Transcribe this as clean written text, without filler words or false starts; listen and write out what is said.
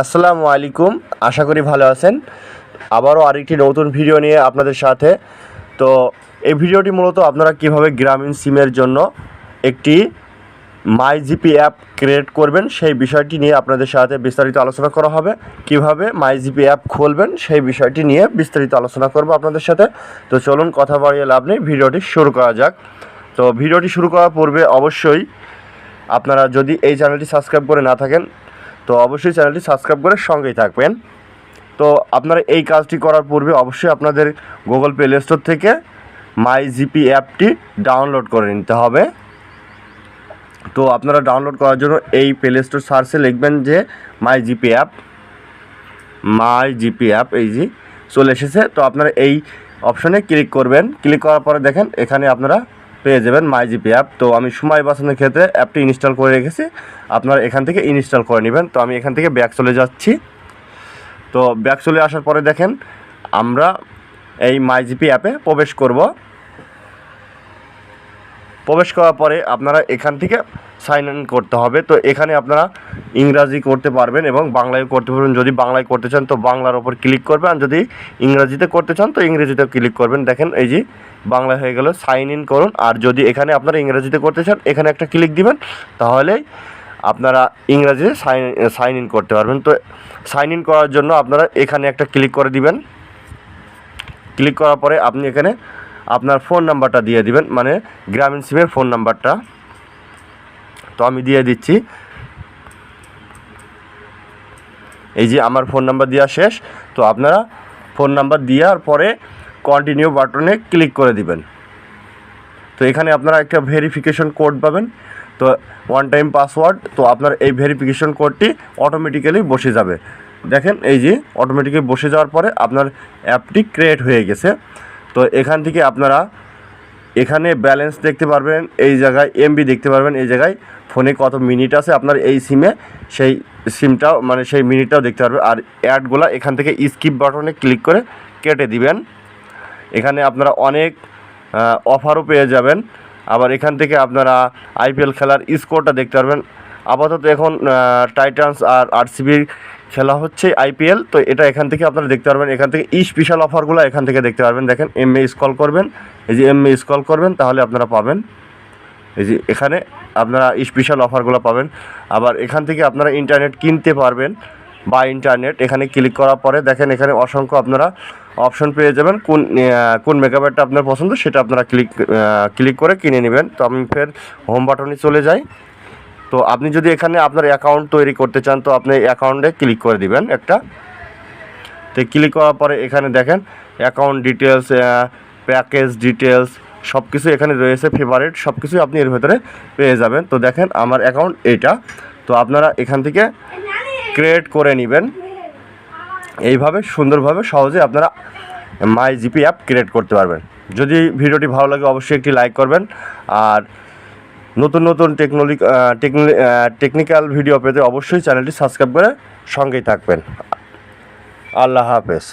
আসসালামু আলাইকুম, আশা করি ভালো আছেন। আবারও আরেকটি নতুন ভিডিও নিয়ে আপনাদের সাথে। তো এই ভিডিওটি মূলত আপনারা কিভাবে গ্রামীণ সিমের জন্য একটি মাই জিপি অ্যাপ ক্রিয়েট করবেন সেই বিষয়টি নিয়ে আপনাদের সাথে বিস্তারিত আলোচনা করা হবে। কিভাবে মাই জিপি অ্যাপ খুলবেন সেই বিষয়টি নিয়ে বিস্তারিত আলোচনা করব আপনাদের সাথে। তো চলুন কথা বাড়িয়ে লাভ নেই, ভিডিওটি শুরু করা যাক। তো ভিডিওটি শুরু করার পূর্বে অবশ্যই আপনারা যদি এই চ্যানেলটি সাবস্ক্রাইব করে না থাকেন তো অবশ্যই চ্যানেলটি সাবস্ক্রাইব করে সঙ্গেই থাকবেন। তো আপনারা এই কাজটি করার পূর্বে অবশ্যই আপনাদের গুগল প্লে স্টোর থেকে মাই জিপি অ্যাপটি ডাউনলোড করে নিতে হবে। তো আপনারা ডাউনলোড করার জন্য এই প্লে স্টোর সার্চে লিখবেন যে মাই জিপি অ্যাপ, এই যে চলে এসেছে। তো আপনারা এই অপশনে ক্লিক করবেন। ক্লিক করার পরে দেখেন এখানে আপনারা পেয়ে যাবেন মাই জিপি অ্যাপ। তো আমি সময় বাঁচানোর ক্ষেত্রে অ্যাপটি ইনস্টল করে রেখেছি, আপনারা এখান থেকে ইনস্টল করে নেবেন। তো আমি এখান থেকে ব্যাক চলে যাচ্ছি। তো ব্যাক চলে আসার পরে দেখেন আমরা এই মাই জিপি অ্যাপে প্রবেশ করব। প্রবেশ করার পরে আপনারা এখান থেকে সাইন ইন করতে হবে। তো এখানে আপনারা ইংরাজি করতে পারবেন এবং বাংলায় করতে পারবেন। যদি বাংলায় করতে চান তো বাংলার ওপর ক্লিক করবেন, আর যদি ইংরাজিতে করতে চান তো ইংরেজিতে ক্লিক করবেন। দেখেন এই যে বাংলা হয়ে গেল, সাইন ইন করুন। আর যদি এখানে আপনারা ইংরাজিতে করতে চান এখানে একটা ক্লিক দিবেন, তাহলেই আপনারা ইংরাজিতে সাইন ইন করতে পারবেন। তো সাইন ইন করার জন্য আপনারা এখানে একটা ক্লিক করে দিবেন। ক্লিক করার পরে আপনি এখানে আপনার ফোন নাম্বারটা দিয়ে দিবেন, মানে গ্রামীণ সিমের ফোন নাম্বারটা। তো আমি দিয়ে দিচ্ছি। এই যে আমার ফোন নাম্বার দেওয়া শেষ। তো আপনারা ফোন নাম্বার দেওয়ার পরে কন্টিনিউ বাটনে ক্লিক করে দিবেন। তো এখানে আপনারা একটা ভেরিফিকেশন কোড পাবেন, তো ওয়ান টাইম পাসওয়ার্ড। তো আপনার এই ভেরিফিকেশন কোডটি অটোমেটিক্যালি বসে যাবে। দেখেন এই যে অটোমেটিক্যালি বসে যাওয়ার পরে আপনার অ্যাপটি ক্রিয়েট হয়ে গেছে। তো এখান থেকে আপনারা এখানে ব্যালেন্স দেখতে পারবেন, এই জায়গায় এমবি দেখতে পারবেন, এই জায়গায় ফোনে কত মিনিট আছে আপনার এই সিমে, সেই সিমটাও মানে সেই মিনিটটাও দেখতে পারবেন। আর অ্যাডগুলো এখান থেকে স্কিপ বাটনে ক্লিক করে কেটে দিবেন। এখানে আপনারা অনেক অফারও পেয়ে যাবেন। আবার এখান থেকে আপনারা আইপিএল খেলার স্কোরটা দেখতে পারবেন। আপাতত এখন টাইটান্স আর আরসিবির খেলা হচ্ছে আইপিএল, তো এটা এখান থেকে আপনারা দেখতে পারবেন। এখান থেকে স্পেশাল অফারগুলো এখান থেকে দেখতে পারবেন। দেখেন এমএ স্ক্রল করবেন, এই যে এমএ স্ক্রল করবেন, তাহলে আপনারা পাবেন এই যে এখানে আপনারা স্পেশাল অফারগুলো পাবেন। আবার এখান থেকে আপনারা ইন্টারনেট কিনতে পারবেন বা ইন্টারনেট এখানে ক্লিক করার পরে দেখেন এখানে অসংখ্য আপনারা অপশন পেয়ে যাবেন। কোন মেগাবাইটটা আপনার পছন্দ সেটা আপনারা ক্লিক করে কিনে নেবেন। তো আমি ফের হোম বাটনে চলে যাই। তো আপনি যদি এখানে আপনার অ্যাকাউন্ট তৈরি করতে চান তো আপনি অ্যাকাউন্টে ক্লিক করে দিবেন একটা। তো ক্লিক করার পরে এখানে দেখেন অ্যাকাউন্ট ডিটেলস, প্যাকেজ ডিটেলস সব কিছু এখানে রয়েছে, ফেভারিট সব কিছুই আপনি এর ভেতরে পেয়ে যাবেন। তো দেখেন আমার অ্যাকাউন্ট এইটা। তো আপনারা এখান থেকে ক্রিয়েট করে নেবেন। এইভাবে সুন্দরভাবে সহজে আপনারা মাই জিপি অ্যাপ ক্রিয়েট করতে পারবেন। যদি ভিডিওটি ভালো লাগে অবশ্যই একটি লাইক করবেন। আর নতুন নতুন টেকনিক্যাল ভিডিও পেতে অবশ্যই চ্যানেলটি সাবস্ক্রাইব করে সঙ্গেই থাকবেন। আল্লাহ হাফেজ।